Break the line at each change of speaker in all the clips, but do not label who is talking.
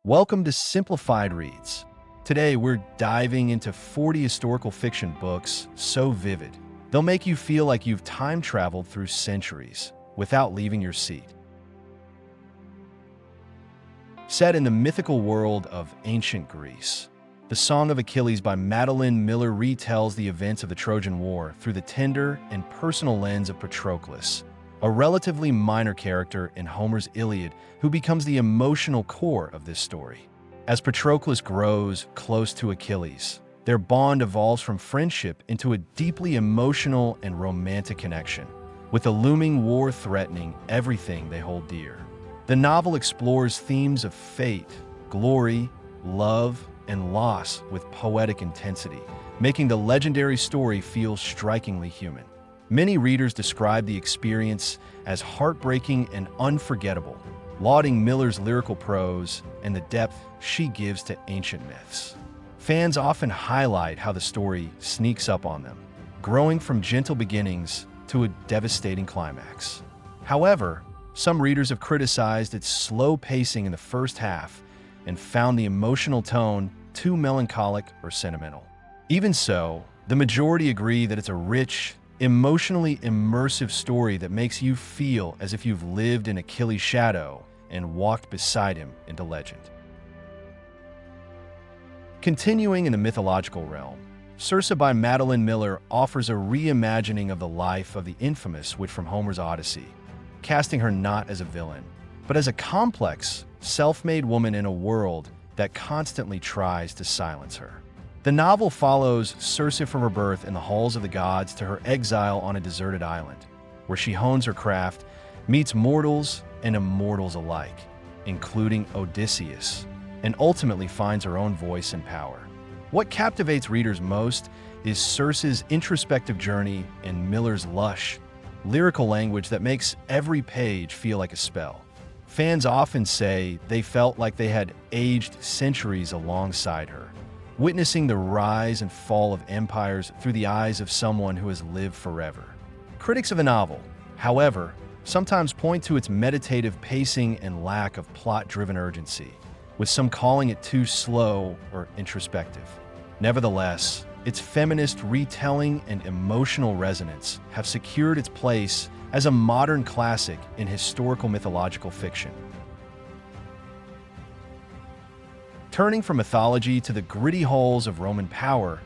Welcome to Simplified Reads. Today we're diving into 40 historical fiction books so vivid, they'll make you feel like you've time traveled through centuries without leaving your seat. Set in the mythical world of ancient Greece, The Song of Achilles by Madeline Miller retells the events of the Trojan War through the tender and personal lens of Patroclus, a relatively minor character in Homer's Iliad who becomes the emotional core of this story. As Patroclus grows close to Achilles, their bond evolves from friendship into a deeply emotional and romantic connection, with the looming war threatening everything they hold dear. The novel explores themes of fate, glory, love, and loss with poetic intensity, making the legendary story feel strikingly human. Many readers describe the experience as heartbreaking and unforgettable, lauding Miller's lyrical prose and the depth she gives to ancient myths. Fans often highlight how the story sneaks up on them, growing from gentle beginnings to a devastating climax. However, some readers have criticized its slow pacing in the first half and found the emotional tone too melancholic or sentimental. Even so, the majority agree that it's a rich, emotionally immersive story that makes you feel as if you've lived in Achilles' shadow and walked beside him into legend. Continuing in the mythological realm, Circe by Madeline Miller offers a reimagining of the life of the infamous witch from Homer's Odyssey, casting her not as a villain, but as a complex, self-made woman in a world that constantly tries to silence her. The novel follows Circe from her birth in the halls of the gods to her exile on a deserted island, where she hones her craft, meets mortals and immortals alike, including Odysseus, and ultimately finds her own voice and power. What captivates readers most is Circe's introspective journey and Miller's lush, lyrical language that makes every page feel like a spell. Fans often say they felt like they had aged centuries alongside her, witnessing the rise and fall of empires through the eyes of someone who has lived forever. Critics of the novel, however, sometimes point to its meditative pacing and lack of plot-driven urgency, with some calling it too slow or introspective. Nevertheless, its feminist retelling and emotional resonance have secured its place as a modern classic in historical mythological fiction. Turning from mythology to the gritty halls of Roman power,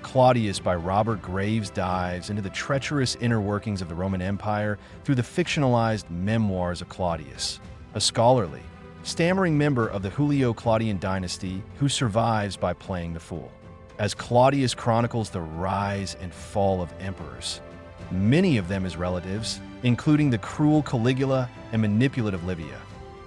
Claudius by Robert Graves dives into the treacherous inner workings of the Roman Empire through the fictionalized Memoirs of Claudius, a scholarly, stammering member of the Julio-Claudian dynasty who survives by playing the fool. As Claudius chronicles the rise and fall of emperors, many of them his relatives, including the cruel Caligula and manipulative Livia,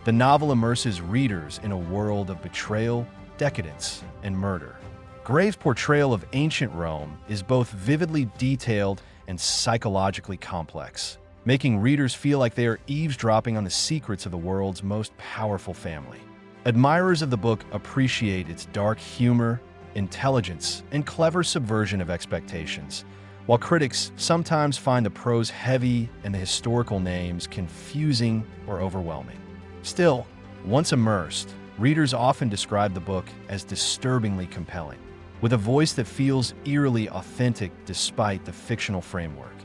the novel immerses readers in a world of betrayal, decadence, and murder. Graves' portrayal of ancient Rome is both vividly detailed and psychologically complex, making readers feel like they are eavesdropping on the secrets of the world's most powerful family. Admirers of the book appreciate its dark humor, intelligence, and clever subversion of expectations, while critics sometimes find the prose heavy and the historical names confusing or overwhelming. Still, once immersed, readers often describe the book as disturbingly compelling, with a voice that feels eerily authentic despite the fictional framework.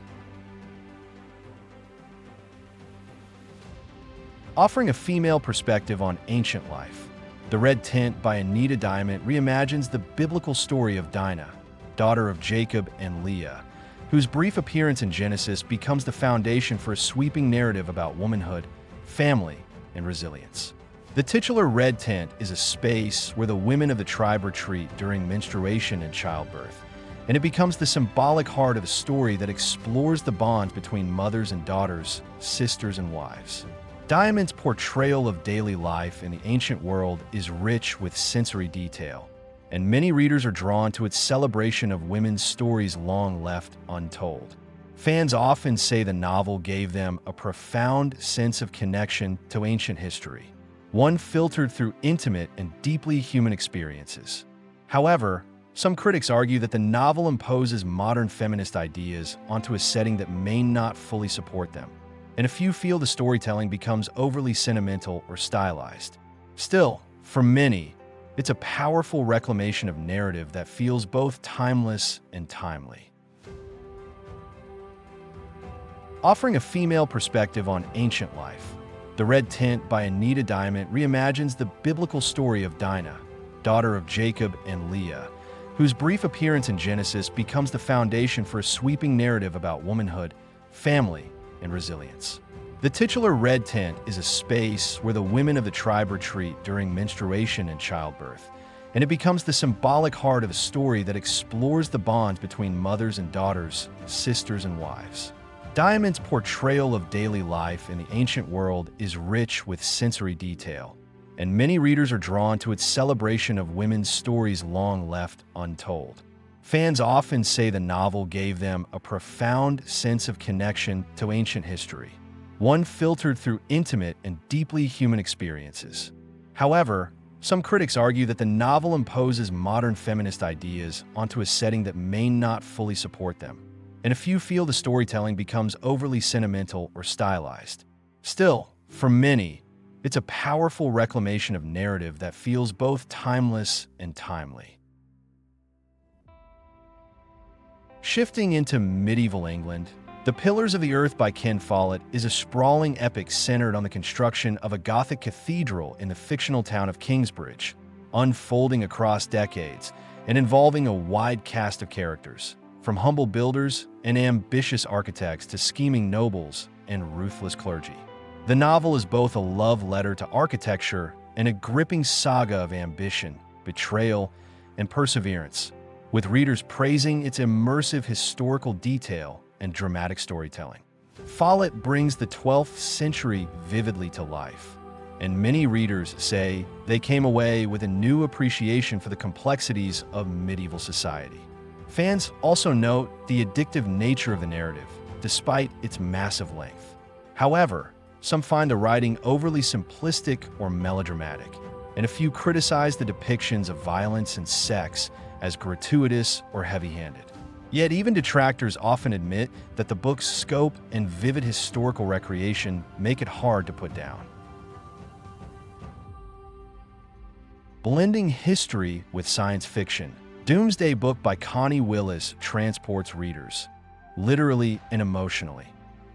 Offering a female perspective on ancient life, The Red Tent by Anita Diamond reimagines the biblical story of Dinah, daughter of Jacob and Leah, whose brief appearance in Genesis becomes the foundation for a sweeping narrative about womanhood, family, and resilience. The titular Red Tent is a space where the women of the tribe retreat during menstruation and childbirth, and it becomes the symbolic heart of a story that explores the bonds between mothers and daughters, sisters and wives. Diamond's portrayal of daily life in the ancient world is rich with sensory detail, and many readers are drawn to its celebration of women's stories long left untold. Fans often say the novel gave them a profound sense of connection to ancient history, one filtered through intimate and deeply human experiences. However, some critics argue that the novel imposes modern feminist ideas onto a setting that may not fully support them, and a few feel the storytelling becomes overly sentimental or stylized. Still, for many, it's a powerful reclamation of narrative that feels both timeless and timely. Offering a female perspective on ancient life, The Red Tent by Anita Diamond reimagines the biblical story of Dinah, daughter of Jacob and Leah, whose brief appearance in Genesis becomes the foundation for a sweeping narrative about womanhood, family, and resilience. The titular Red Tent is a space where the women of the tribe retreat during menstruation and childbirth, and it becomes the symbolic heart of a story that explores the bonds between mothers and daughters, sisters and wives. Diamond's portrayal of daily life in the ancient world is rich with sensory detail, and many readers are drawn to its celebration of women's stories long left untold. Fans often say the novel gave them a profound sense of connection to ancient history, one filtered through intimate and deeply human experiences. However, some critics argue that the novel imposes modern feminist ideas onto a setting that may not fully support them, and a few feel the storytelling becomes overly sentimental or stylized. Still, for many, it's a powerful reclamation of narrative that feels both timeless and timely. Shifting into medieval England, The Pillars of the Earth by Ken Follett is a sprawling epic centered on the construction of a Gothic cathedral in the fictional town of Kingsbridge, unfolding across decades and involving a wide cast of characters, from humble builders and ambitious architects to scheming nobles and ruthless clergy. The novel is both a love letter to architecture and a gripping saga of ambition, betrayal, and perseverance, with readers praising its immersive historical detail and dramatic storytelling. Follett brings the 12th century vividly to life, and many readers say they came away with a new appreciation for the complexities of medieval society. Fans also note the addictive nature of the narrative, despite its massive length. However, some find the writing overly simplistic or melodramatic, and a few criticize the depictions of violence and sex as gratuitous or heavy-handed. Yet even detractors often admit that the book's scope and vivid historical recreation make it hard to put down. Blending history with science fiction, Doomsday Book by Connie Willis transports readers, literally and emotionally,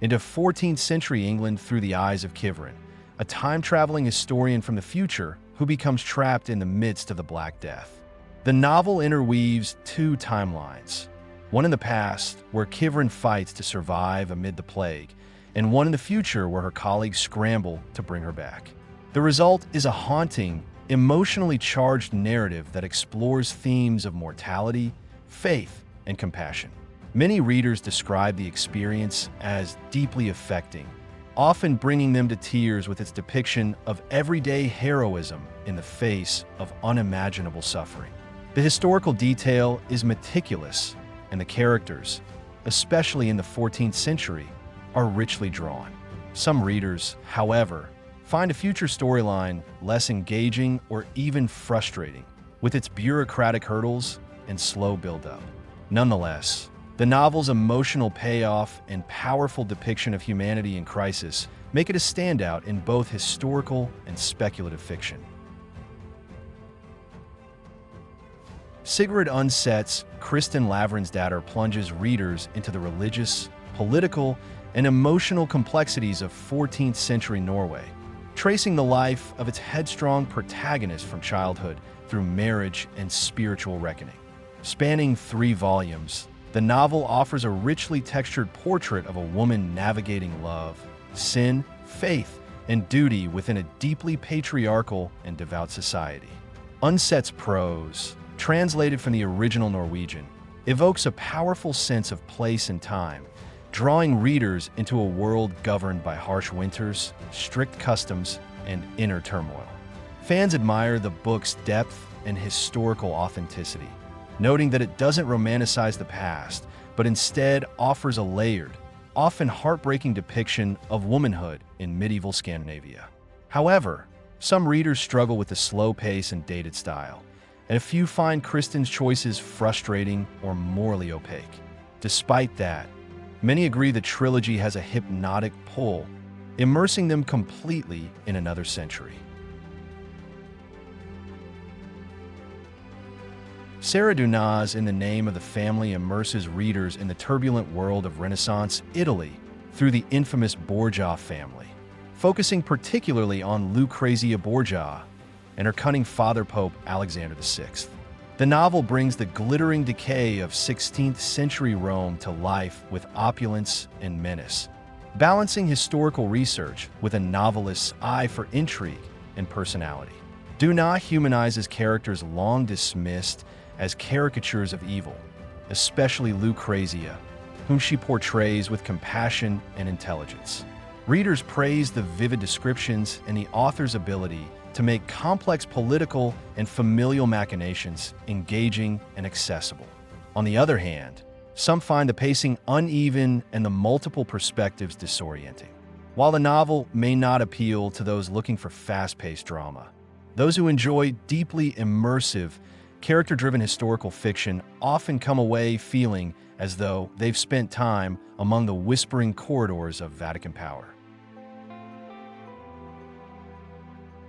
into 14th century England through the eyes of Kivrin, a time-traveling historian from the future who becomes trapped in the midst of the Black Death. The novel interweaves two timelines, one in the past, where Kivrin fights to survive amid the plague, and one in the future where her colleagues scramble to bring her back. The result is a haunting, emotionally charged narrative that explores themes of mortality, faith, and compassion. Many readers describe the experience as deeply affecting, often bringing them to tears with its depiction of everyday heroism in the face of unimaginable suffering. The historical detail is meticulous, and the characters, especially in the 14th century, are richly drawn. Some readers, however, find a future storyline less engaging or even frustrating, with its bureaucratic hurdles and slow build-up. Nonetheless, the novel's emotional payoff and powerful depiction of humanity in crisis make it a standout in both historical and speculative fiction. Sigrid Undset's Kristin Lavransdatter plunges readers into the religious, political, and emotional complexities of 14th century Norway, tracing the life of its headstrong protagonist from childhood through marriage and spiritual reckoning. Spanning 3 volumes, the novel offers a richly textured portrait of a woman navigating love, sin, faith, and duty within a deeply patriarchal and devout society. Undset's prose, translated from the original Norwegian, evokes a powerful sense of place and time, drawing readers into a world governed by harsh winters, strict customs, and inner turmoil. Fans admire the book's depth and historical authenticity, noting that it doesn't romanticize the past, but instead offers a layered, often heartbreaking depiction of womanhood in medieval Scandinavia. However, some readers struggle with the slow pace and dated style, and a few find Kristin's choices frustrating or morally opaque. Despite that, many agree the trilogy has a hypnotic pull, immersing them completely in another century. Sarah Dunaz in the Name of the Family immerses readers in the turbulent world of Renaissance Italy through the infamous Borgia family, focusing particularly on Lucrezia Borgia and her cunning father Pope Alexander VI. The novel brings the glittering decay of 16th century Rome to life with opulence and menace, balancing historical research with a novelist's eye for intrigue and personality. Dunaz humanizes characters long dismissed as caricatures of evil, especially Lucrezia, whom she portrays with compassion and intelligence. Readers praise the vivid descriptions and the author's ability to make complex political and familial machinations engaging and accessible. On the other hand, some find the pacing uneven and the multiple perspectives disorienting. While the novel may not appeal to those looking for fast-paced drama, those who enjoy deeply immersive, character-driven historical fiction often come away feeling as though they've spent time among the whispering corridors of Vatican power.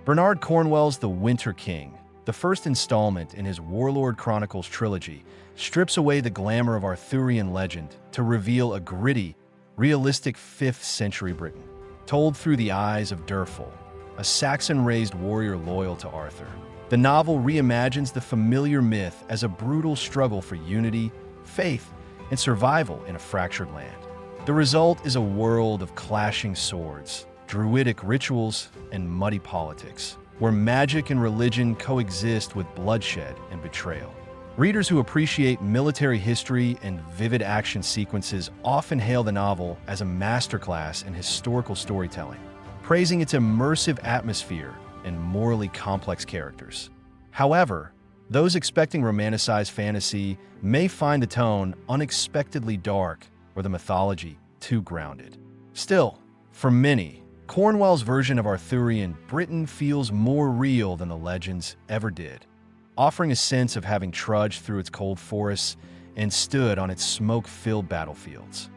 Bernard Cornwell's The Winter King, the first installment in his Warlord Chronicles trilogy, strips away the glamour of Arthurian legend to reveal a gritty, realistic 5th century Britain, told through the eyes of Derful, a Saxon-raised warrior loyal to Arthur. The novel reimagines the familiar myth as a brutal struggle for unity, faith, and survival in a fractured land. The result is a world of clashing swords, druidic rituals, and muddy politics, where magic and religion coexist with bloodshed and betrayal. Readers who appreciate military history and vivid action sequences often hail the novel as a masterclass in historical storytelling, praising its immersive atmosphere and morally complex characters. However, those expecting romanticized fantasy may find the tone unexpectedly dark or the mythology too grounded. Still, for many, Cornwell's version of Arthurian Britain feels more real than the legends ever did, offering a sense of having trudged through its cold forests and stood on its smoke-filled battlefields.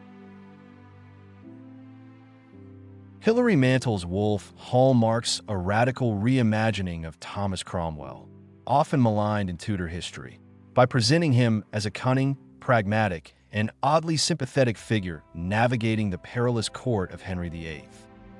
Hilary Mantel's Wolfe hallmarks a radical reimagining of Thomas Cromwell, often maligned in Tudor history, by presenting him as a cunning, pragmatic, and oddly sympathetic figure navigating the perilous court of Henry VIII.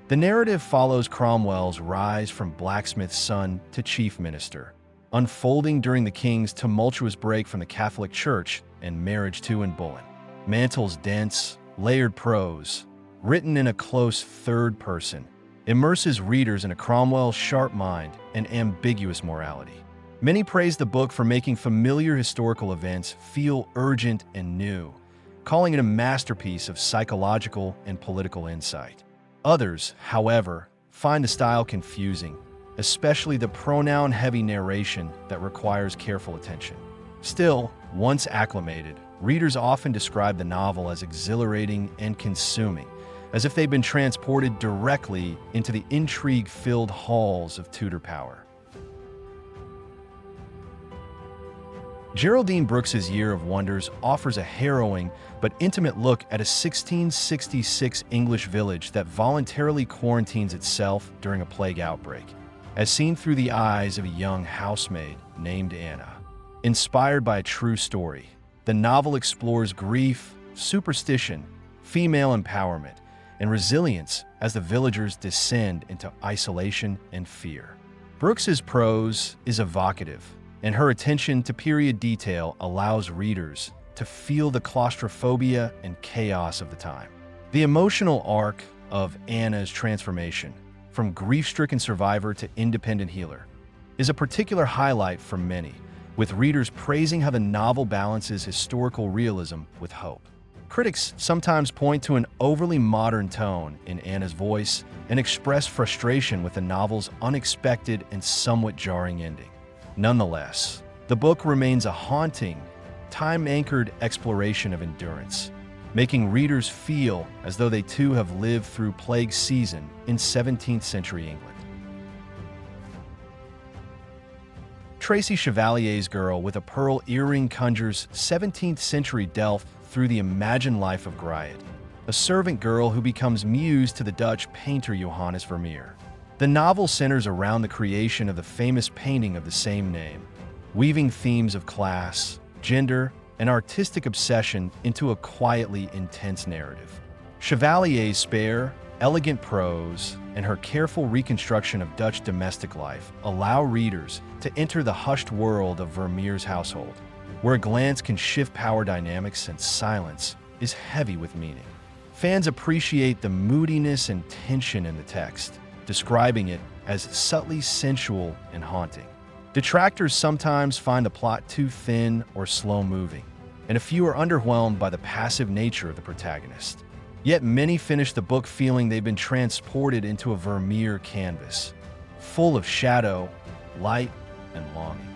The narrative follows Cromwell's rise from blacksmith's son to chief minister, unfolding during the king's tumultuous break from the Catholic Church and marriage to Anne Boleyn. Mantel's dense, layered prose, written in a close third person, immerses readers in a Cromwell's sharp mind and ambiguous morality. Many praise the book for making familiar historical events feel urgent and new, calling it a masterpiece of psychological and political insight. Others, however, find the style confusing, especially the pronoun-heavy narration that requires careful attention. Still, once acclimated, readers often describe the novel as exhilarating and consuming, as if they'd been transported directly into the intrigue-filled halls of Tudor power. Geraldine Brooks's Year of Wonders offers a harrowing but intimate look at a 1666 English village that voluntarily quarantines itself during a plague outbreak, as seen through the eyes of a young housemaid named Anna. Inspired by a true story, the novel explores grief, superstition, female empowerment, and resilience as the villagers descend into isolation and fear. Brooks's prose is evocative, and her attention to period detail allows readers to feel the claustrophobia and chaos of the time. The emotional arc of Anna's transformation, from grief-stricken survivor to independent healer, is a particular highlight for many, with readers praising how the novel balances historical realism with hope. Critics sometimes point to an overly modern tone in Anna's voice and express frustration with the novel's unexpected and somewhat jarring ending. Nonetheless, the book remains a haunting, time-anchored exploration of endurance, making readers feel as though they too have lived through plague season in 17th century England. Tracy Chevalier's Girl with a Pearl Earring conjures 17th century Delft through the imagined life of Griet, a servant girl who becomes muse to the Dutch painter Johannes Vermeer. The novel centers around the creation of the famous painting of the same name, weaving themes of class, gender, and artistic obsession into a quietly intense narrative. Chevalier's spare, elegant prose, and her careful reconstruction of Dutch domestic life allow readers to enter the hushed world of Vermeer's household, where a glance can shift power dynamics and silence is heavy with meaning. Fans appreciate the moodiness and tension in the text, describing it as subtly sensual and haunting. Detractors sometimes find the plot too thin or slow-moving, and a few are underwhelmed by the passive nature of the protagonist. Yet many finish the book feeling they've been transported into a Vermeer canvas, full of shadow, light, and longing.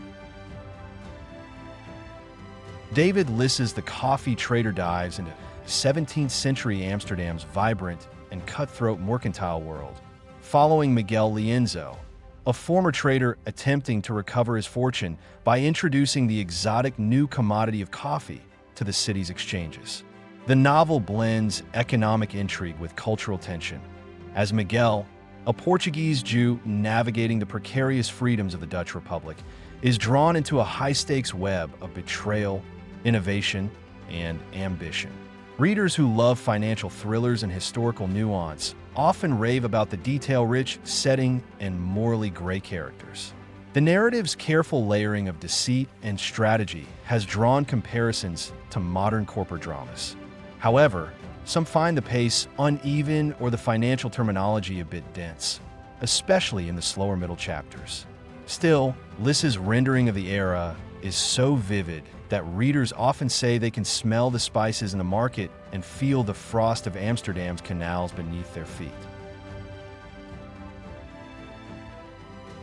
David Lisse's The Coffee Trader dives into 17th century Amsterdam's vibrant and cutthroat mercantile world, following Miguel Lienzo, a former trader attempting to recover his fortune by introducing the exotic new commodity of coffee to the city's exchanges. The novel blends economic intrigue with cultural tension, as Miguel, a Portuguese Jew navigating the precarious freedoms of the Dutch Republic, is drawn into a high-stakes web of betrayal, innovation, and ambition. Readers who love financial thrillers and historical nuance often rave about the detail-rich setting and morally gray characters. The narrative's careful layering of deceit and strategy has drawn comparisons to modern corporate dramas. However, some find the pace uneven or the financial terminology a bit dense, especially in the slower middle chapters. Still, Lisse's rendering of the era is so vivid that readers often say they can smell the spices in the market and feel the frost of Amsterdam's canals beneath their feet.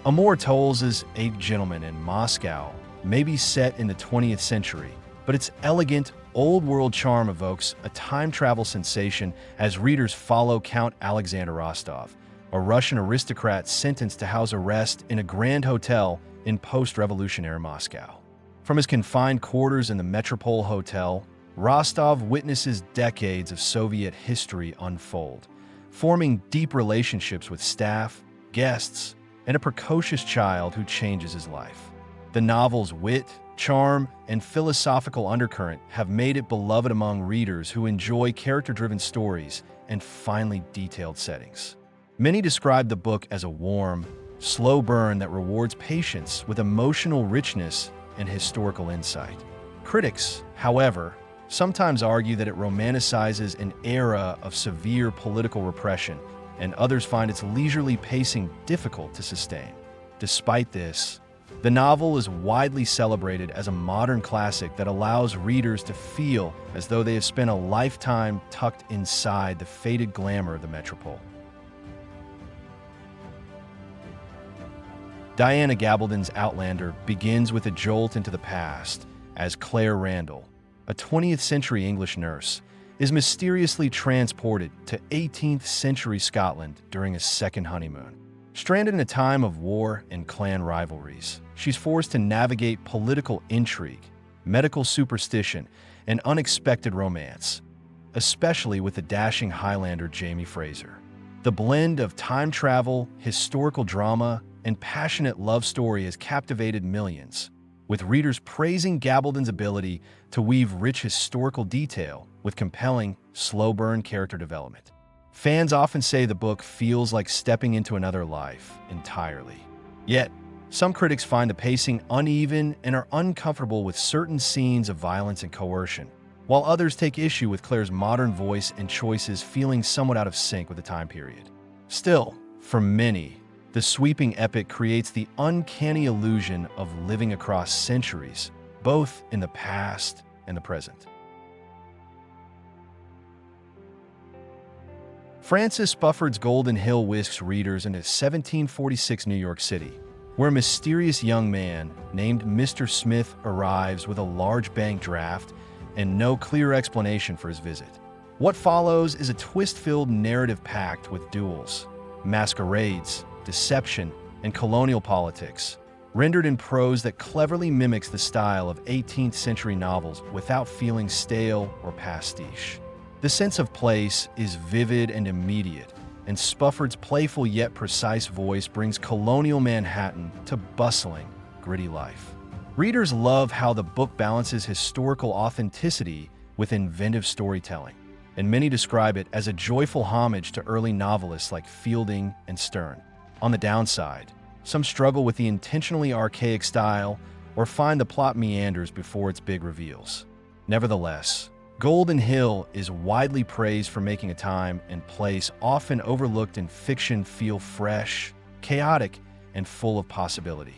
Amor Towles' Eight Gentlemen in Moscow may be set in the 20th century, but its elegant, old-world charm evokes a time-travel sensation as readers follow Count Alexander Rostov, a Russian aristocrat sentenced to house arrest in a grand hotel in post-revolutionary Moscow. From his confined quarters in the Metropole Hotel, Rostov witnesses decades of Soviet history unfold, forming deep relationships with staff, guests, and a precocious child who changes his life. The novel's wit, charm, and philosophical undercurrent have made it beloved among readers who enjoy character-driven stories and finely detailed settings. Many describe the book as a warm, slow burn that rewards patience with emotional richness and historical insight. Critics, however, sometimes argue that it romanticizes an era of severe political repression, and others find its leisurely pacing difficult to sustain. Despite this, the novel is widely celebrated as a modern classic that allows readers to feel as though they have spent a lifetime tucked inside the faded glamour of the metropole. Diana Gabaldon's Outlander begins with a jolt into the past as Claire Randall, a 20th century English nurse, is mysteriously transported to 18th century Scotland during a second honeymoon. Stranded in a time of war and clan rivalries, she's forced to navigate political intrigue, medical superstition, and unexpected romance, especially with the dashing Highlander Jamie Fraser. The blend of time travel, historical drama, and passionate love story has captivated millions, with readers praising Gabaldon's ability to weave rich historical detail with compelling, slow-burn character development. Fans often say the book feels like stepping into another life entirely. Yet, some critics find the pacing uneven and are uncomfortable with certain scenes of violence and coercion, while others take issue with Claire's modern voice and choices feeling somewhat out of sync with the time period. Still, for many, the sweeping epic creates the uncanny illusion of living across centuries, both in the past and the present. Francis Spufford's Golden Hill whisks readers into 1746 New York City, where a mysterious young man named Mr. Smith arrives with a large bank draft and no clear explanation for his visit. What follows is a twist-filled narrative packed with duels, masquerades, deception, and colonial politics, rendered in prose that cleverly mimics the style of 18th century novels without feeling stale or pastiche. The sense of place is vivid and immediate, and Spufford's playful yet precise voice brings colonial Manhattan to bustling, gritty life. Readers love how the book balances historical authenticity with inventive storytelling, and many describe it as a joyful homage to early novelists like Fielding and Sterne. On the downside, some struggle with the intentionally archaic style or find the plot meanders before its big reveals. Nevertheless, Golden Hill is widely praised for making a time and place often overlooked in fiction feel fresh, chaotic, and full of possibility.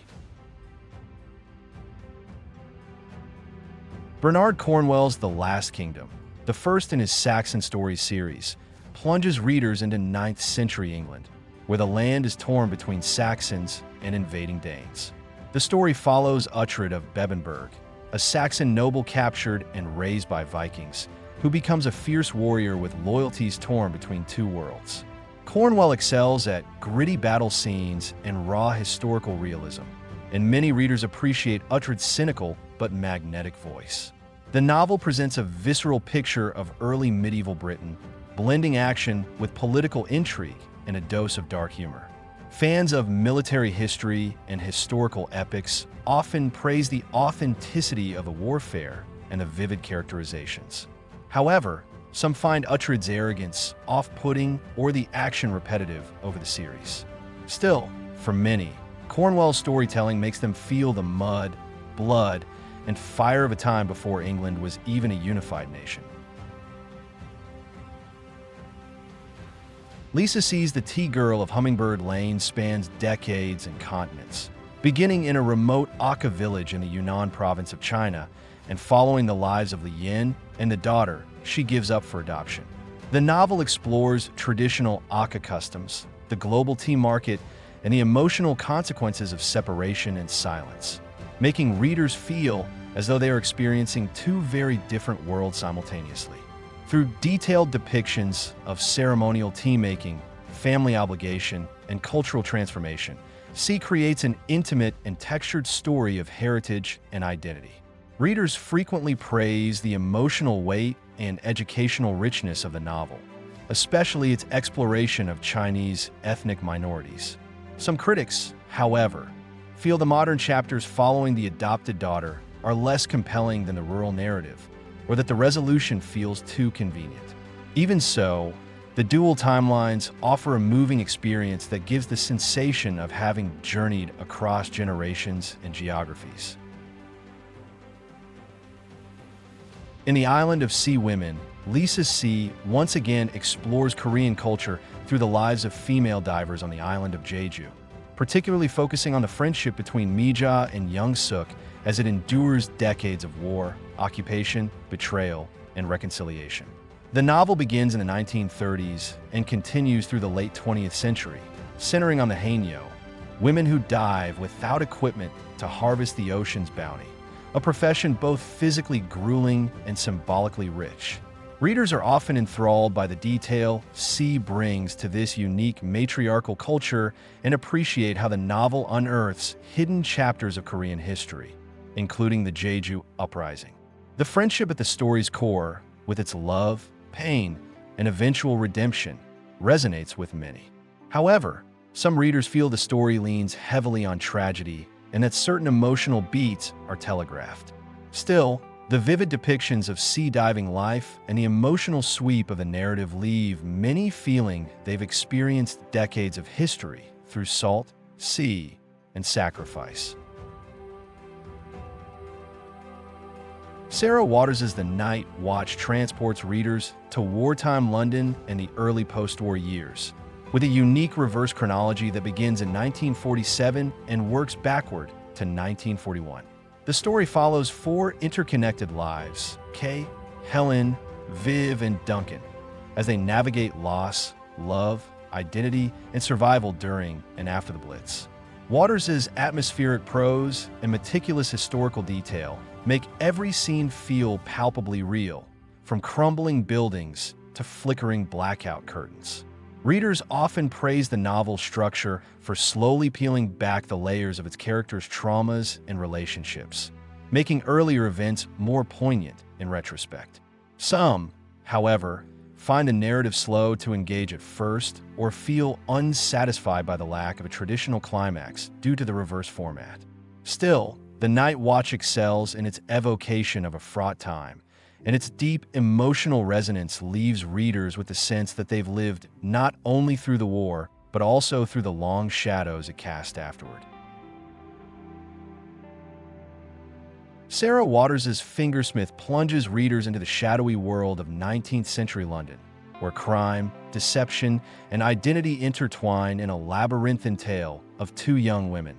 Bernard Cornwell's The Last Kingdom, the first in his Saxon Stories series, plunges readers into 9th century England, where the land is torn between Saxons and invading Danes. The story follows Uhtred of Bebbanburg, a Saxon noble captured and raised by Vikings, who becomes a fierce warrior with loyalties torn between two worlds. Cornwell excels at gritty battle scenes and raw historical realism, and many readers appreciate Uhtred's cynical but magnetic voice. The novel presents a visceral picture of early medieval Britain, blending action with political intrigue and a dose of dark humor. Fans of military history and historical epics often praise the authenticity of the warfare and the vivid characterizations. However, some find Uhtred's arrogance off-putting or the action repetitive over the series. Still, for many, Cornwell's storytelling makes them feel the mud, blood, and fire of a time before England was even a unified nation. Lisa sees the tea girl of Hummingbird Lane spans decades and continents, beginning in a remote Aka village in the Yunnan province of China and following the lives of Li Yin and the daughter she gives up for adoption. The novel explores traditional Aka customs, the global tea market, and the emotional consequences of separation and silence, making readers feel as though they are experiencing two very different worlds simultaneously. Through detailed depictions of ceremonial tea-making, family obligation, and cultural transformation, C creates an intimate and textured story of heritage and identity. Readers frequently praise the emotional weight and educational richness of the novel, especially its exploration of Chinese ethnic minorities. Some critics, however, feel the modern chapters following the adopted daughter are less compelling than the rural narrative, or that the resolution feels too convenient. Even so, the dual timelines offer a moving experience that gives the sensation of having journeyed across generations and geographies. In The Island of Sea Women, Lisa C. once again explores Korean culture through the lives of female divers on the island of Jeju, particularly focusing on the friendship between Mija and Young Suk as it endures decades of war, occupation, betrayal, and reconciliation. The novel begins in the 1930s and continues through the late 20th century, centering on the Haenyeo, women who dive without equipment to harvest the ocean's bounty, a profession both physically grueling and symbolically rich. Readers are often enthralled by the detail C brings to this unique matriarchal culture and appreciate how the novel unearths hidden chapters of Korean history, including the Jeju Uprising. The friendship at the story's core, with its love, pain, and eventual redemption, resonates with many. However, some readers feel the story leans heavily on tragedy and that certain emotional beats are telegraphed. Still, the vivid depictions of sea diving life and the emotional sweep of the narrative leave many feeling they've experienced decades of history through salt, sea, and sacrifice. Sarah Waters' The Night Watch transports readers to wartime London and the early post-war years, with a unique reverse chronology that begins in 1947 and works backward to 1941. The story follows four interconnected lives, Kay, Helen, Viv, and Duncan, as they navigate loss, love, identity, and survival during and after the Blitz. Waters' atmospheric prose and meticulous historical detail make every scene feel palpably real, from crumbling buildings to flickering blackout curtains. Readers often praise the novel's structure for slowly peeling back the layers of its characters' traumas and relationships, making earlier events more poignant in retrospect. Some, however, find the narrative slow to engage at first or feel unsatisfied by the lack of a traditional climax due to the reverse format. Still, The Night Watch excels in its evocation of a fraught time, and its deep emotional resonance leaves readers with the sense that they've lived not only through the war, but also through the long shadows it cast afterward. Sarah Waters's Fingersmith plunges readers into the shadowy world of 19th century London, where crime, deception, and identity intertwine in a labyrinthine tale of two young women.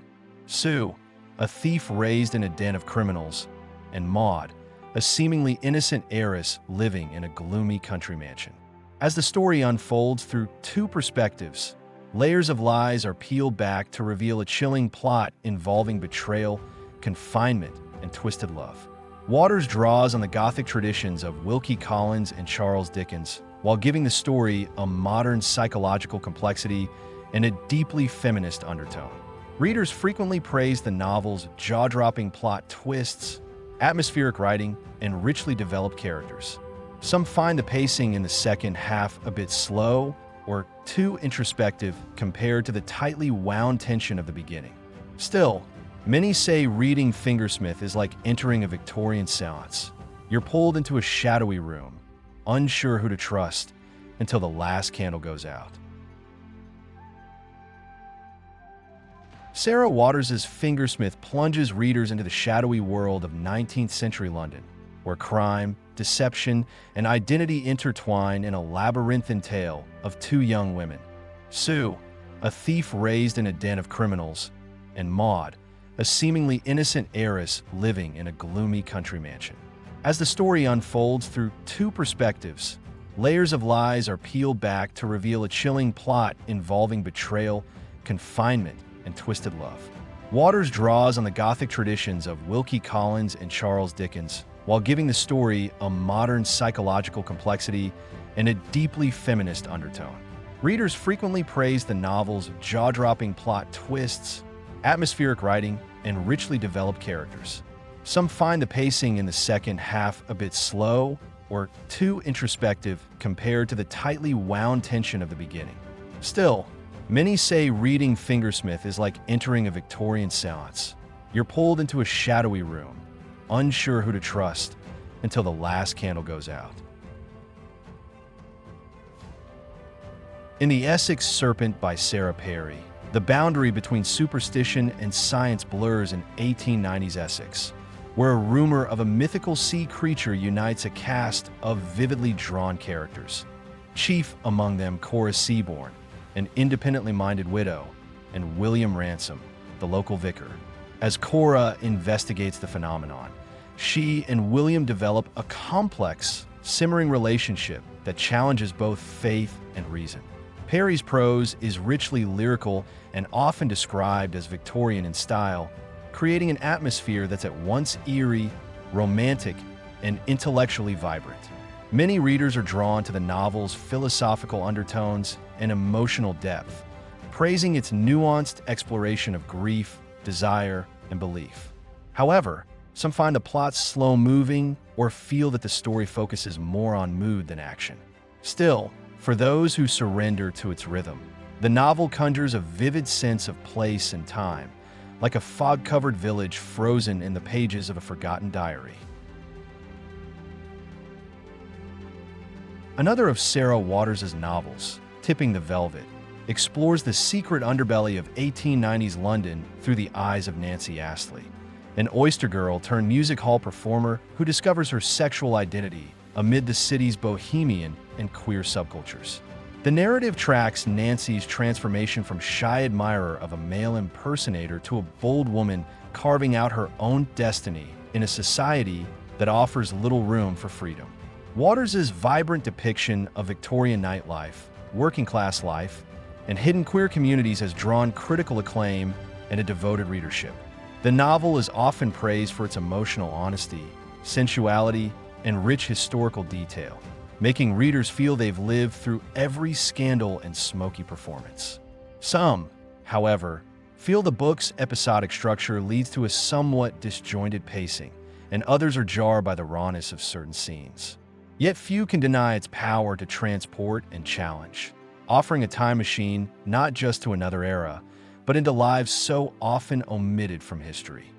Sue, a thief raised in a den of criminals, and Maud, a seemingly innocent heiress living in a gloomy country mansion. As the story unfolds through two perspectives, layers of lies are peeled back to reveal a chilling plot involving betrayal, confinement, and twisted love. Waters draws on the Gothic traditions of Wilkie Collins and Charles Dickens, while giving the story a modern psychological complexity and a deeply feminist undertone. Readers frequently praise the novel's jaw-dropping plot twists, atmospheric writing, and richly developed characters. Some find the pacing in the second half a bit slow or too introspective compared to the tightly wound tension of the beginning. Still, many say reading Fingersmith is like entering a Victorian seance. You're pulled into a shadowy room, unsure who to trust until the last candle goes out. Sarah Waters's Fingersmith plunges readers into the shadowy world of 19th century London, where crime, deception, and identity intertwine in a labyrinthine tale of two young women. Sue, a thief raised in a den of criminals, and Maud, a seemingly innocent heiress living in a gloomy country mansion. As the story unfolds through two perspectives, layers of lies are peeled back to reveal a chilling plot involving betrayal, confinement, and twisted love. Waters draws on the Gothic traditions of Wilkie Collins and Charles Dickens, while giving the story a modern psychological complexity and a deeply feminist undertone. Readers frequently praise the novel's jaw-dropping plot twists, atmospheric writing, and richly developed characters. Some find the pacing in the second half a bit slow or too introspective compared to the tightly wound tension of the beginning. Still, many say reading Fingersmith is like entering a Victorian seance. You're pulled into a shadowy room, unsure who to trust until the last candle goes out. In The Essex Serpent by Sarah Perry, the boundary between superstition and science blurs in 1890s Essex, where a rumor of a mythical sea creature unites a cast of vividly drawn characters. Chief among them Cora Seaborn, an independently minded widow, and William Ransom, the local vicar. As Cora investigates the phenomenon, she and William develop a complex, simmering relationship that challenges both faith and reason. Perry's prose is richly lyrical and often described as Victorian in style, creating an atmosphere that's at once eerie, romantic, and intellectually vibrant. Many readers are drawn to the novel's philosophical undertones and emotional depth, praising its nuanced exploration of grief, desire, and belief. However, some find the plot slow-moving or feel that the story focuses more on mood than action. Still, for those who surrender to its rhythm, the novel conjures a vivid sense of place and time, like a fog-covered village frozen in the pages of a forgotten diary. Another of Sarah Waters's novels, Tipping the Velvet, explores the secret underbelly of 1890s London through the eyes of Nancy Astley, an oyster girl turned music hall performer who discovers her sexual identity amid the city's bohemian and queer subcultures. The narrative tracks Nancy's transformation from shy admirer of a male impersonator to a bold woman carving out her own destiny in a society that offers little room for freedom. Waters's vibrant depiction of Victorian nightlife, working-class life, and hidden queer communities has drawn critical acclaim and a devoted readership. The novel is often praised for its emotional honesty, sensuality, and rich historical detail, making readers feel they've lived through every scandal and smoky performance. Some, however, feel the book's episodic structure leads to a somewhat disjointed pacing, and others are jarred by the rawness of certain scenes. Yet few can deny its power to transport and challenge, offering a time machine not just to another era, but into lives so often omitted from history.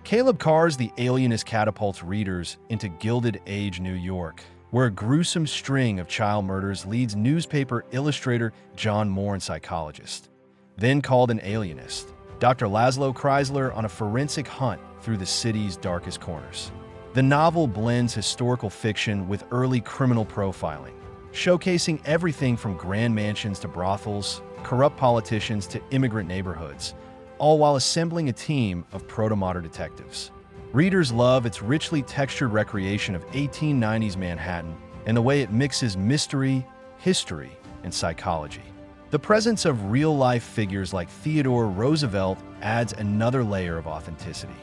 Caleb Carr's The Alienist catapults readers into Gilded Age New York, where a gruesome string of child murders leads newspaper illustrator John Moore and psychologist, then called an alienist, Dr. Laszlo Kreisler on a forensic hunt through the city's darkest corners. The novel blends historical fiction with early criminal profiling, showcasing everything from grand mansions to brothels, corrupt politicians to immigrant neighborhoods, all while assembling a team of proto-modern detectives. Readers love its richly textured recreation of 1890s Manhattan and the way it mixes mystery, history, and psychology. The presence of real-life figures like Theodore Roosevelt adds another layer of authenticity.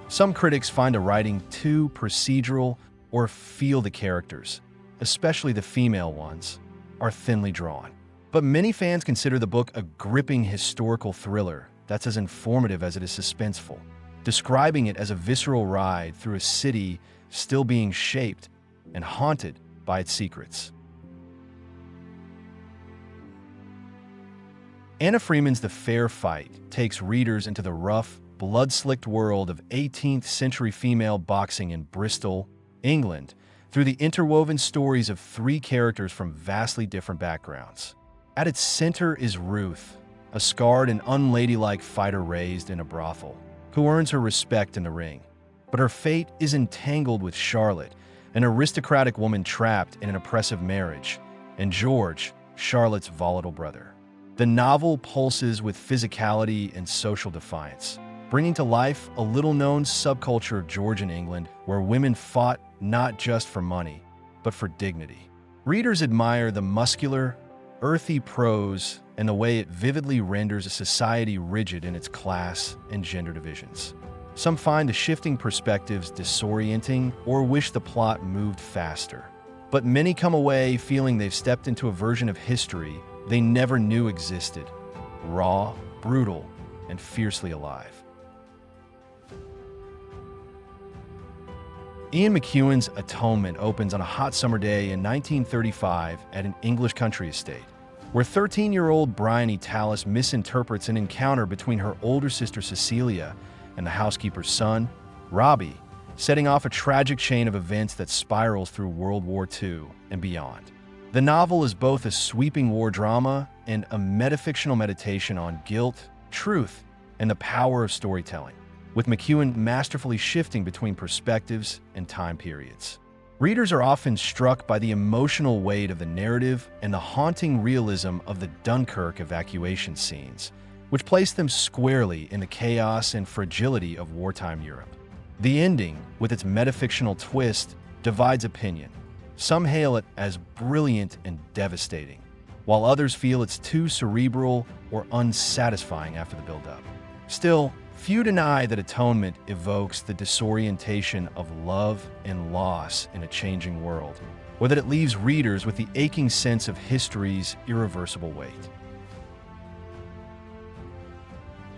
Some critics find the writing too procedural or feel the characters, especially the female ones, are thinly drawn. But many fans consider the book a gripping historical thriller that's as informative as it is suspenseful, describing it as a visceral ride through a city still being shaped and haunted by its secrets. Anna Freeman's The Fair Fight takes readers into the rough, blood-slicked world of 18th century female boxing in Bristol, England, through the interwoven stories of three characters from vastly different backgrounds. At its center is Ruth, a scarred and unladylike fighter raised in a brothel, who earns her respect in the ring. But her fate is entangled with Charlotte, an aristocratic woman trapped in an oppressive marriage, and George, Charlotte's volatile brother. The novel pulses with physicality and social defiance, bringing to life a little-known subculture of Georgian England where women fought not just for money, but for dignity. Readers admire the muscular, earthy prose and the way it vividly renders a society rigid in its class and gender divisions. Some find the shifting perspectives disorienting or wish the plot moved faster. But many come away feeling they've stepped into a version of history they never knew existed, raw, brutal, and fiercely alive. Ian McEwan's Atonement opens on a hot summer day in 1935 at an English country estate, where 13-year-old Bryony Tallis misinterprets an encounter between her older sister Cecilia and the housekeeper's son, Robbie, setting off a tragic chain of events that spirals through World War II and beyond. The novel is both a sweeping war drama and a metafictional meditation on guilt, truth, and the power of storytelling, with McEwan masterfully shifting between perspectives and time periods. Readers are often struck by the emotional weight of the narrative and the haunting realism of the Dunkirk evacuation scenes, which place them squarely in the chaos and fragility of wartime Europe. The ending, with its metafictional twist, divides opinion. Some hail it as brilliant and devastating, while others feel it's too cerebral or unsatisfying after the build-up. Still, few deny that Atonement evokes the disorientation of love and loss in a changing world, or that it leaves readers with the aching sense of history's irreversible weight.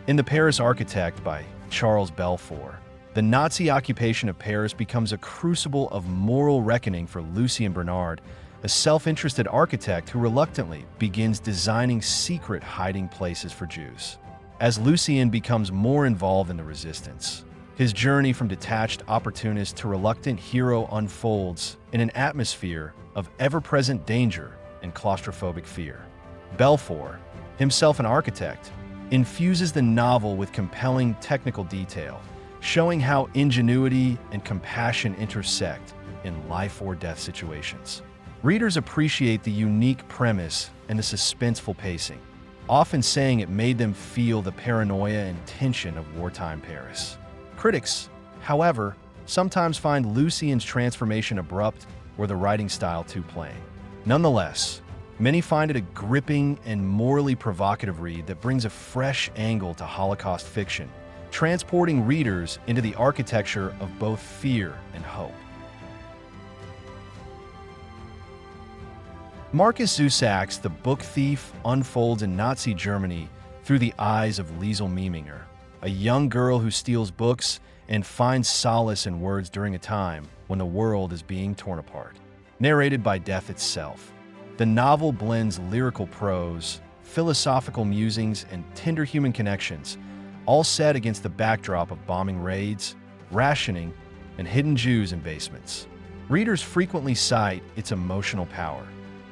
In The Paris Architect by Charles Belfour, the Nazi occupation of Paris becomes a crucible of moral reckoning for Lucien Bernard, a self-interested architect who reluctantly begins designing secret hiding places for Jews. As Lucien becomes more involved in the resistance, his journey from detached opportunist to reluctant hero unfolds in an atmosphere of ever-present danger and claustrophobic fear. Belfour, himself an architect, infuses the novel with compelling technical detail, showing how ingenuity and compassion intersect in life-or-death situations. Readers appreciate the unique premise and the suspenseful pacing, often saying it made them feel the paranoia and tension of wartime Paris. Critics, however, sometimes find Lucien's transformation abrupt or the writing style too plain. Nonetheless, many find it a gripping and morally provocative read that brings a fresh angle to Holocaust fiction, transporting readers into the architecture of both fear and hope. Markus Zusak's The Book Thief unfolds in Nazi Germany through the eyes of Liesel Meminger, a young girl who steals books and finds solace in words during a time when the world is being torn apart. Narrated by death itself, the novel blends lyrical prose, philosophical musings, and tender human connections, all set against the backdrop of bombing raids, rationing, and hidden Jews in basements. Readers frequently cite its emotional power,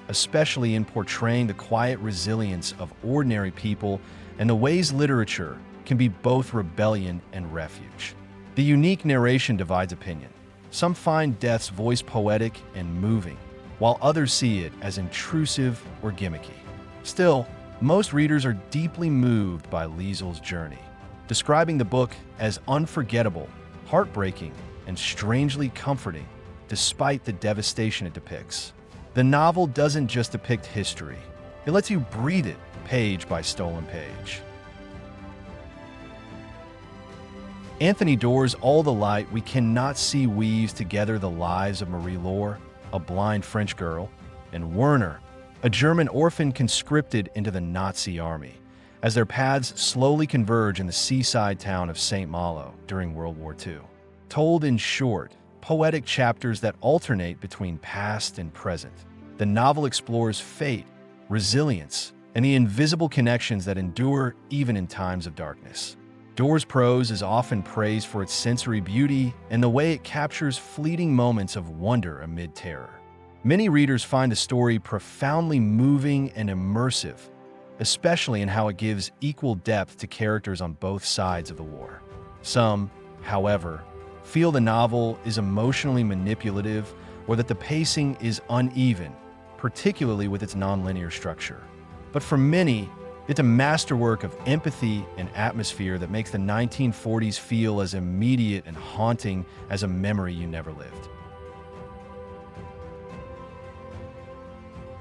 especially in portraying the quiet resilience of ordinary people and the ways literature can be both rebellion and refuge. The unique narration divides opinion. Some find Death's voice poetic and moving, while others see it as intrusive or gimmicky. Still, most readers are deeply moved by Liesel's journey, describing the book as unforgettable, heartbreaking, and strangely comforting, despite the devastation it depicts. The novel doesn't just depict history, it lets you breathe it page by stolen page. Anthony Doerr's All the Light We Cannot See weaves together the lives of Marie-Laure, a blind French girl, and Werner, a German orphan conscripted into the Nazi army, as their paths slowly converge in the seaside town of St. Malo during World War II. Told in short, poetic chapters that alternate between past and present, the novel explores fate, resilience, and the invisible connections that endure even in times of darkness. Doerr's prose is often praised for its sensory beauty and the way it captures fleeting moments of wonder amid terror. Many readers find the story profoundly moving and immersive, especially in how it gives equal depth to characters on both sides of the war. Some, however, feel the novel is emotionally manipulative or that the pacing is uneven, particularly with its nonlinear structure. But for many, it's a masterwork of empathy and atmosphere that makes the 1940s feel as immediate and haunting as a memory you never lived.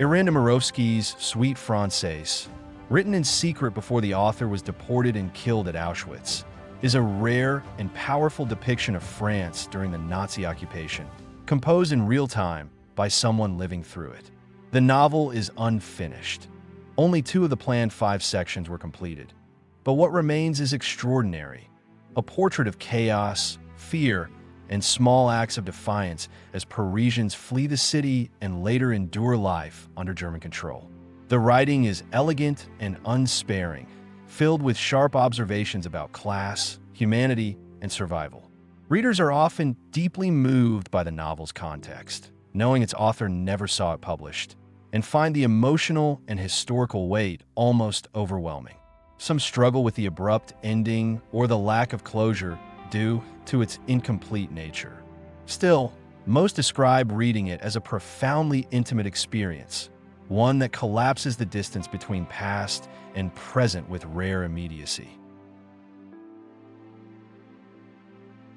Irène Murawski's Suite Française, written in secret before the author was deported and killed at Auschwitz, is a rare and powerful depiction of France during the Nazi occupation, composed in real time by someone living through it. The novel is unfinished. Only 2 of the planned 5 sections were completed. But what remains is extraordinary, a portrait of chaos, fear, and small acts of defiance as Parisians flee the city and later endure life under German control. The writing is elegant and unsparing, filled with sharp observations about class, humanity, and survival. Readers are often deeply moved by the novel's context, knowing its author never saw it published, and find the emotional and historical weight almost overwhelming. Some struggle with the abrupt ending or the lack of closure due to its incomplete nature. Still, most describe reading it as a profoundly intimate experience, one that collapses the distance between past and present with rare immediacy.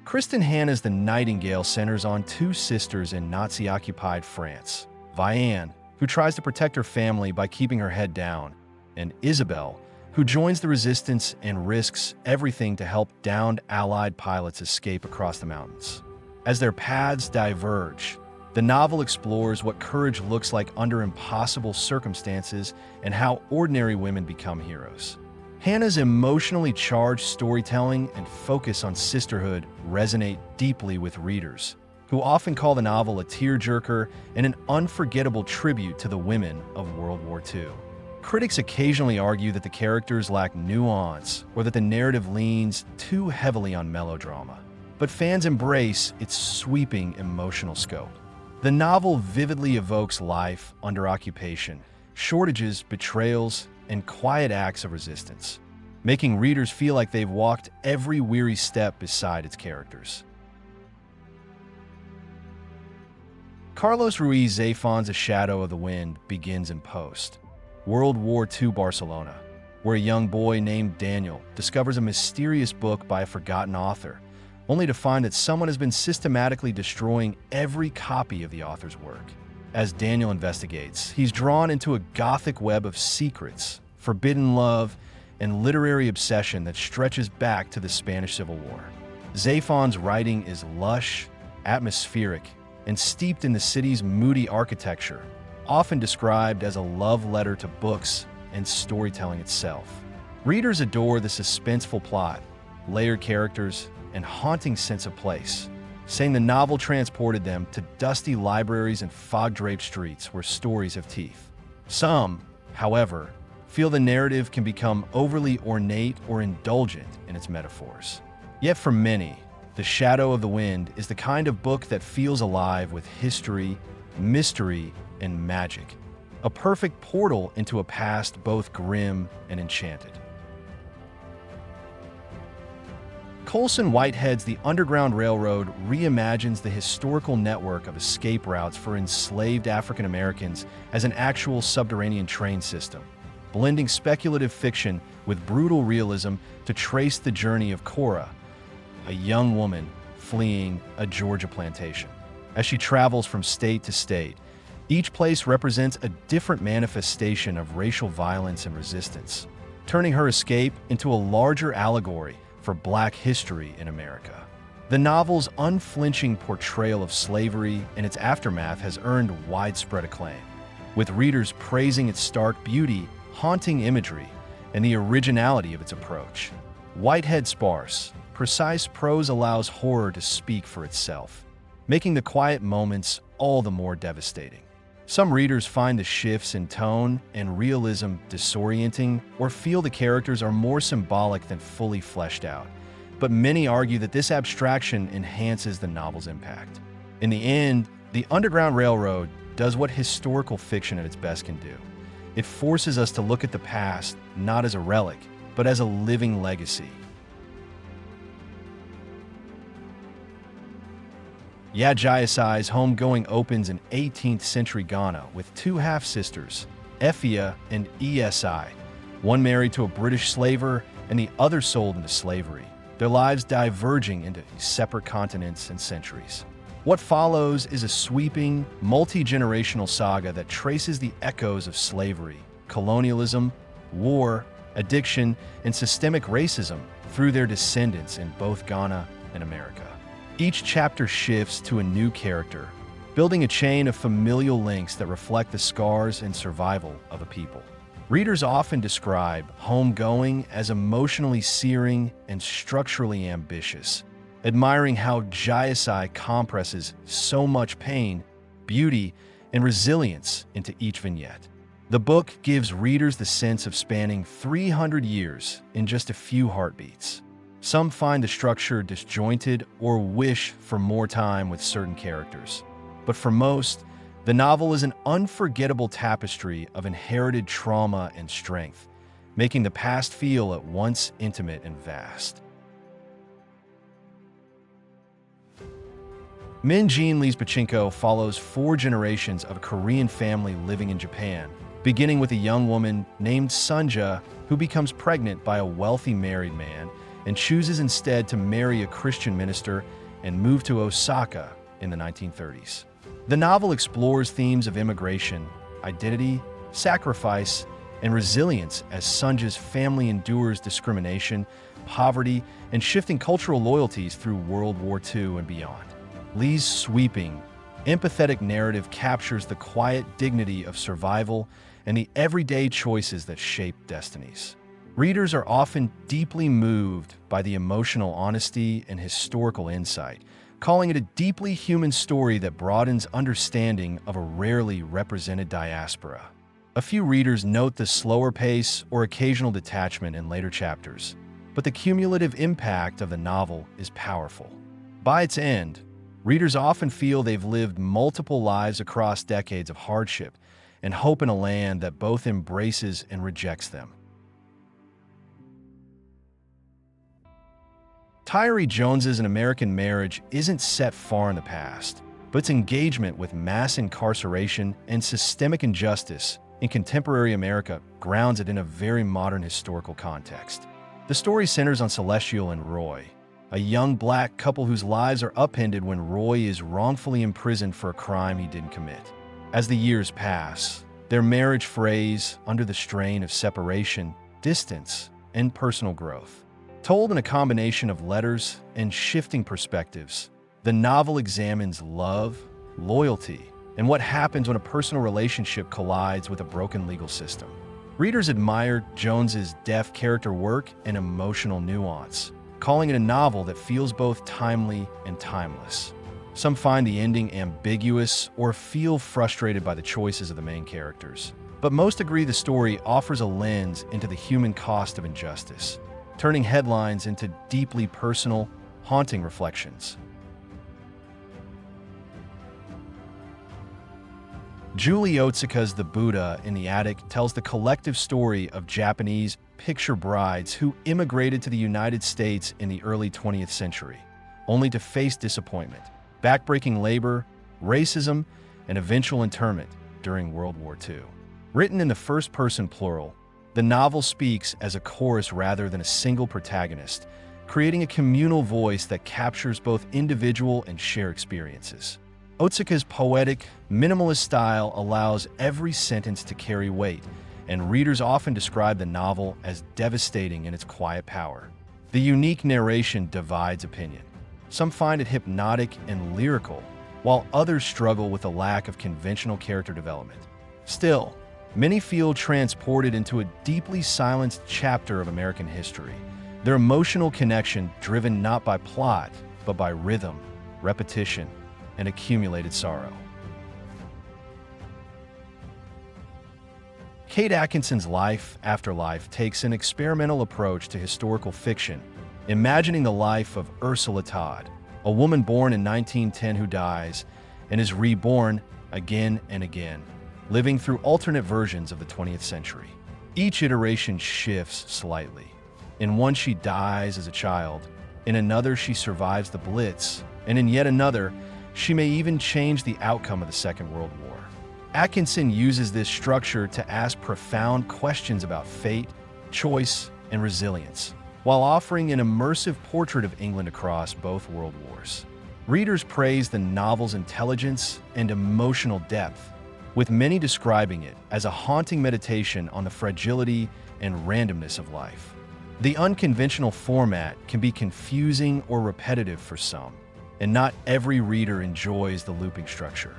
Kristen Hanna's The Nightingale centers on 2 sisters in Nazi-occupied France, Vianne, who tries to protect her family by keeping her head down, and Isabelle, who joins the resistance and risks everything to help downed Allied pilots escape across the mountains. As their paths diverge, the novel explores what courage looks like under impossible circumstances and how ordinary women become heroes. Hanna's emotionally charged storytelling and focus on sisterhood resonate deeply with readers, who often call the novel a tearjerker and an unforgettable tribute to the women of World War II. Critics occasionally argue that the characters lack nuance or that the narrative leans too heavily on melodrama, but fans embrace its sweeping emotional scope. The novel vividly evokes life under occupation, shortages, betrayals, and quiet acts of resistance, making readers feel like they've walked every weary step beside its characters. Carlos Ruiz Zafón's A Shadow of the Wind begins in post-World War II Barcelona, where a young boy named Daniel discovers a mysterious book by a forgotten author, only to find that someone has been systematically destroying every copy of the author's work. As Daniel investigates, he's drawn into a gothic web of secrets, forbidden love, and literary obsession that stretches back to the Spanish Civil War. Zafón's writing is lush, atmospheric, and steeped in the city's moody architecture, often described as a love letter to books and storytelling itself. Readers adore the suspenseful plot, layered characters, and haunting sense of place, saying the novel transported them to dusty libraries and fog-draped streets where stories have teeth. Some, however, feel the narrative can become overly ornate or indulgent in its metaphors. Yet for many, The Shadow of the Wind is the kind of book that feels alive with history, mystery, and magic. A perfect portal into a past both grim and enchanted. Colson Whitehead's The Underground Railroad reimagines the historical network of escape routes for enslaved African Americans as an actual subterranean train system, blending speculative fiction with brutal realism to trace the journey of Cora, a young woman fleeing a Georgia plantation. As she travels from state to state, each place represents a different manifestation of racial violence and resistance, turning her escape into a larger allegory for Black history in America. The novel's unflinching portrayal of slavery and its aftermath has earned widespread acclaim, with readers praising its stark beauty, haunting imagery, and the originality of its approach. Whitehead's sparse, precise prose allows horror to speak for itself, making the quiet moments all the more devastating. Some readers find the shifts in tone and realism disorienting or feel the characters are more symbolic than fully fleshed out, but many argue that this abstraction enhances the novel's impact. In the end, The Underground Railroad does what historical fiction at its best can do. It forces us to look at the past not as a relic, but as a living legacy. Yajayasa's homegoing opens in 18th century Ghana with two half-sisters, Effia and Esi, one married to a British slaver and the other sold into slavery, their lives diverging into separate continents and centuries. What follows is a sweeping, multi-generational saga that traces the echoes of slavery, colonialism, war, addiction, and systemic racism through their descendants in both Ghana and America. Each chapter shifts to a new character, building a chain of familial links that reflect the scars and survival of a people. Readers often describe Homegoing as emotionally searing and structurally ambitious, admiring how Jayasai compresses so much pain, beauty, and resilience into each vignette. The book gives readers the sense of spanning 300 years in just a few heartbeats. Some find the structure disjointed or wish for more time with certain characters. But for most, the novel is an unforgettable tapestry of inherited trauma and strength, making the past feel at once intimate and vast. Min Jin Lee's Pachinko follows 4 generations of a Korean family living in Japan, beginning with a young woman named Sunja who becomes pregnant by a wealthy married man and chooses instead to marry a Christian minister and move to Osaka in the 1930s. The novel explores themes of immigration, identity, sacrifice, and resilience as Sunja's family endures discrimination, poverty, and shifting cultural loyalties through World War II and beyond. Lee's sweeping, empathetic narrative captures the quiet dignity of survival and the everyday choices that shape destinies. Readers are often deeply moved by the emotional honesty and historical insight, calling it a deeply human story that broadens understanding of a rarely represented diaspora. A few readers note the slower pace or occasional detachment in later chapters, but the cumulative impact of the novel is powerful. By its end, readers often feel they've lived multiple lives across decades of hardship and hope in a land that both embraces and rejects them. Tyree Jones's An American Marriage isn't set far in the past, but its engagement with mass incarceration and systemic injustice in contemporary America grounds it in a very modern historical context. The story centers on Celestial and Roy, a young Black couple whose lives are upended when Roy is wrongfully imprisoned for a crime he didn't commit. As the years pass, their marriage frays under the strain of separation, distance, and personal growth. Told in a combination of letters and shifting perspectives, the novel examines love, loyalty, and what happens when a personal relationship collides with a broken legal system. Readers admire Jones's deft character work and emotional nuance, calling it a novel that feels both timely and timeless. Some find the ending ambiguous or feel frustrated by the choices of the main characters, but most agree the story offers a lens into the human cost of injustice, turning headlines into deeply personal, haunting reflections. Julie Otsuka's The Buddha in the Attic tells the collective story of Japanese picture brides who immigrated to the United States in the early 20th century, only to face disappointment, backbreaking labor, racism, and eventual internment during World War II. Written in the first-person plural, the novel speaks as a chorus rather than a single protagonist, creating a communal voice that captures both individual and shared experiences. Otsuka's poetic, minimalist style allows every sentence to carry weight, and readers often describe the novel as devastating in its quiet power. The unique narration divides opinion. Some find it hypnotic and lyrical, while others struggle with a lack of conventional character development. Still, many feel transported into a deeply silenced chapter of American history, their emotional connection driven not by plot, but by rhythm, repetition, and accumulated sorrow. Kate Atkinson's Life After Life takes an experimental approach to historical fiction, imagining the life of Ursula Todd, a woman born in 1910 who dies and is reborn again and again, living through alternate versions of the 20th century. Each iteration shifts slightly. In one, she dies as a child, in another, she survives the Blitz, and in yet another, she may even change the outcome of the Second World War. Atkinson uses this structure to ask profound questions about fate, choice, and resilience, while offering an immersive portrait of England across both world wars. Readers praise the novel's intelligence and emotional depth, with many describing it as a haunting meditation on the fragility and randomness of life. The unconventional format can be confusing or repetitive for some, and not every reader enjoys the looping structure.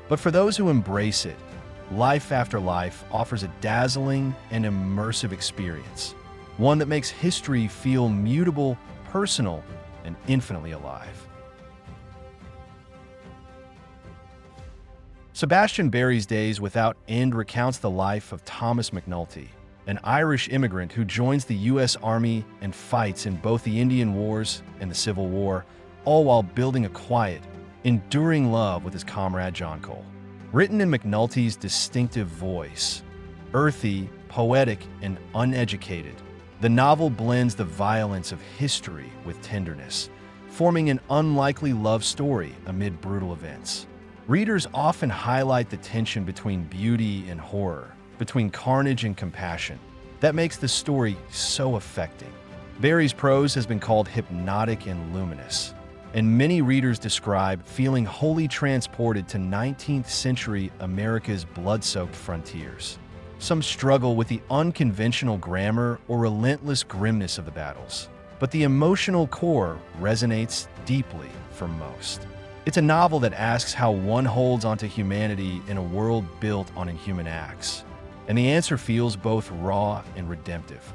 But for those who embrace it, Life After Life offers a dazzling and immersive experience, one that makes history feel mutable, personal, and infinitely alive. Sebastian Barry's Days Without End recounts the life of Thomas McNulty, an Irish immigrant who joins the U.S. Army and fights in both the Indian Wars and the Civil War, all while building a quiet, enduring love with his comrade John Cole. Written in McNulty's distinctive voice, earthy, poetic, and uneducated, the novel blends the violence of history with tenderness, forming an unlikely love story amid brutal events. Readers often highlight the tension between beauty and horror, between carnage and compassion, that makes the story so affecting. Barry's prose has been called hypnotic and luminous, and many readers describe feeling wholly transported to 19th century America's blood-soaked frontiers. Some struggle with the unconventional grammar or relentless grimness of the battles, but the emotional core resonates deeply for most. It's a novel that asks how one holds onto humanity in a world built on inhuman acts, and the answer feels both raw and redemptive.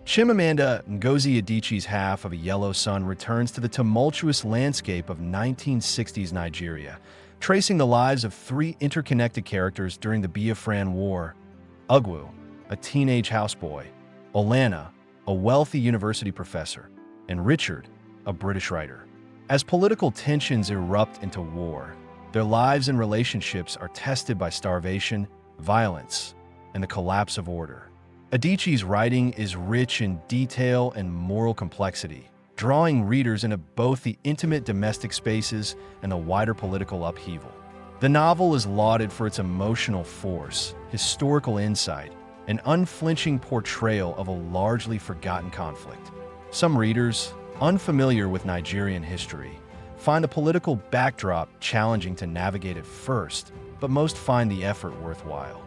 Chimamanda Ngozi Adichie's Half of a Yellow Sun returns to the tumultuous landscape of 1960s Nigeria, tracing the lives of three interconnected characters during the Biafran War: Ugwu, a teenage houseboy; Olana, a wealthy university professor; and Richard, a British writer. As political tensions erupt into war, their lives and relationships are tested by starvation, violence, and the collapse of order. Adichie's writing is rich in detail and moral complexity, drawing readers into both the intimate domestic spaces and the wider political upheaval. The novel is lauded for its emotional force, historical insight, and unflinching portrayal of a largely forgotten conflict. Some readers, unfamiliar with Nigerian history, find the political backdrop challenging to navigate at first, but most find the effort worthwhile.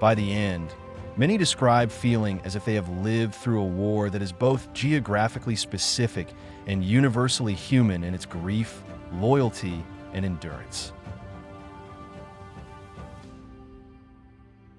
By the end, many describe feeling as if they have lived through a war that is both geographically specific and universally human in its grief, loyalty, and endurance.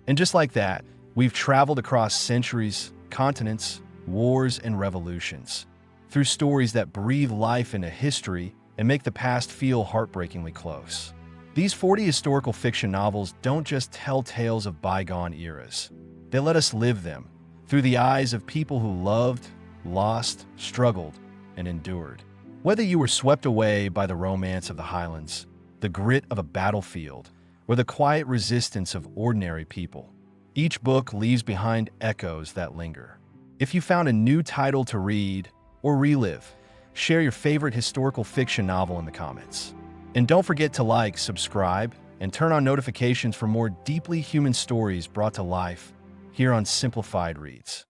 And just like that, we've traveled across centuries, continents, wars, and revolutions, through stories that breathe life into history and make the past feel heartbreakingly close. These 40 historical fiction novels don't just tell tales of bygone eras. They let us live them, through the eyes of people who loved, lost, struggled, and endured. Whether you were swept away by the romance of the Highlands, the grit of a battlefield, or the quiet resistance of ordinary people, each book leaves behind echoes that linger. If you found a new title to read or relive, share your favorite historical fiction novel in the comments. And don't forget to like, subscribe, and turn on notifications for more deeply human stories brought to life here on Simplified Reads.